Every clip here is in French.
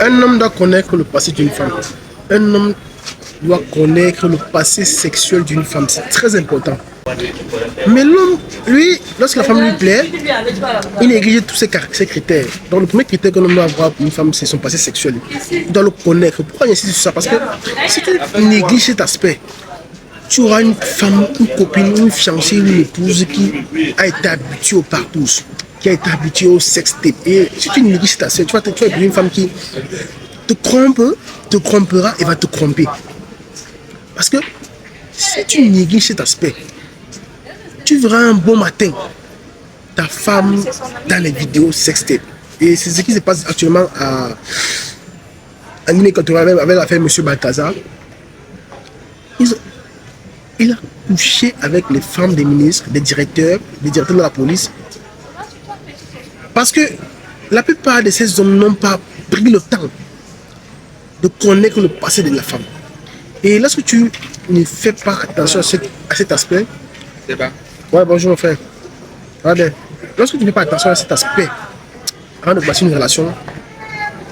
Un homme doit connaître le passé d'une femme. Un homme doit connaître le passé sexuel d'une femme. C'est très important. Mais l'homme, lui, lorsque la femme lui plaît, il néglige tous ces critères. Donc le premier critère que l'homme doit avoir pour une femme, c'est son passé sexuel. Il doit le connaître. Pourquoi j'insiste sur ça? Parce que si tu négliges cet aspect, tu auras une femme, une copine, une fiancée, une épouse qui a été habituée au partouche, qui a été habituée au sextape. Et si tu négliges cet aspect, tu vas épouser une femme qui te trompe, te trompera et va te tromper. Parce que si tu négliges cet aspect, tu verras un beau matin ta femme dans les vidéos sextape. Et c'est ce qui se passe actuellement à Guinée équatoriale avec l'affaire M. Balthazar. Il a couché avec les femmes des ministres, des directeurs de la police. Parce que la plupart de ces hommes n'ont pas pris le temps de connaître le passé de la femme. Et lorsque tu ne fais pas attention à cet aspect, C'est pas. ouais, bonjour mon frère. Regardez, lorsque tu ne fais pas attention à cet aspect, avant de passer une relation,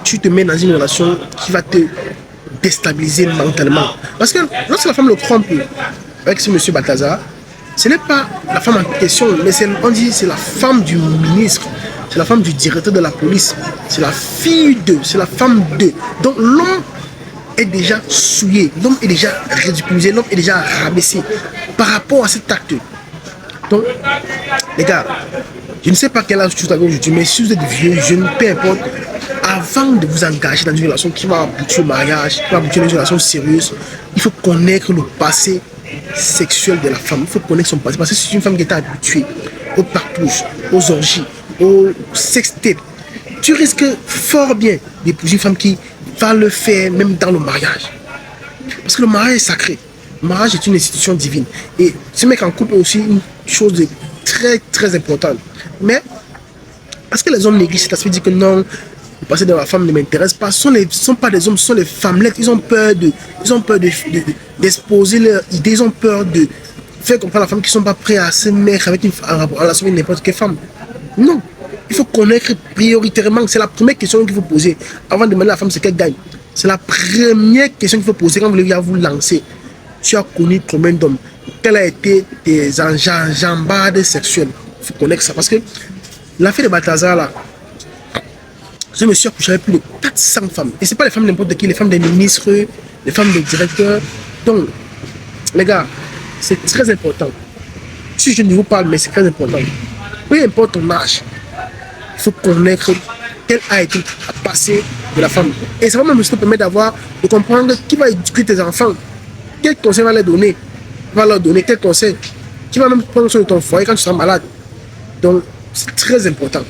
tu te mets dans une relation qui va te déstabiliser mentalement. Parce que lorsque la femme le trompe avec ce monsieur Balthazar, ce n'est pas la femme en question, mais on dit c'est la femme du ministre, c'est la femme du directeur de la police, c'est la fille d'eux, c'est la femme d'eux. Donc l'homme est déjà souillé, l'homme est déjà ridiculisé, l'homme est déjà rabaissé par rapport à cet acte. Donc, les gars, je ne sais pas quel âge tu as aujourd'hui, mais si vous êtes vieux, jeune, peu importe, avant de vous engager dans une relation qui va aboutir au mariage, qui va aboutir à une relation sérieuse, il faut connaître le passé sexuel de la femme. Il faut connaître son passé. Parce que c'est une femme qui est habituée aux partouches, aux orgies, aux sextapes. Tu risques fort bien d'épouser une femme qui va le faire même dans le mariage. Parce que le mariage est sacré. Le mariage est une institution divine. Et se mettre en couple est aussi une chose de très très importante. Mais parce que les hommes négligent cet aspect, disent que non, le passé de la femme ne m'intéresse pas. Ce ne sont pas des hommes, ce sont les femmelettes. Ils ont peur d'exposer leurs idées. Ils ont peur de faire comprendre à la femme qu'ils ne sont pas prêts à se mettre avec en relation avec n'importe quelle femme. Non. Il faut connaître prioritairement. C'est la première question qu'il faut poser avant de demander à la femme ce qu'elle gagne. C'est la première question qu'il faut poser quand vous voulez vous lancer. Tu as connu combien d'hommes? Quelles a été tes enjambades sexuelles? Il faut connaître ça. Parce que l'affaire de Balthazar, là, ce monsieur a couché avec plus de 400 femmes. Et ce n'est pas les femmes n'importe qui, les femmes des ministres, les femmes des directeurs. Donc, les gars, c'est très important. Si je ne vous parle, mais c'est très important. Peu importe ton âge, il faut connaître quel a été le passé de la femme. Et ça va même aussi te permettre de comprendre qui va éduquer tes enfants. Quel conseil va leur donner? Va leur donner quel conseil? Qui va même prendre soin de ton foyer quand tu seras malade. Donc, c'est très important.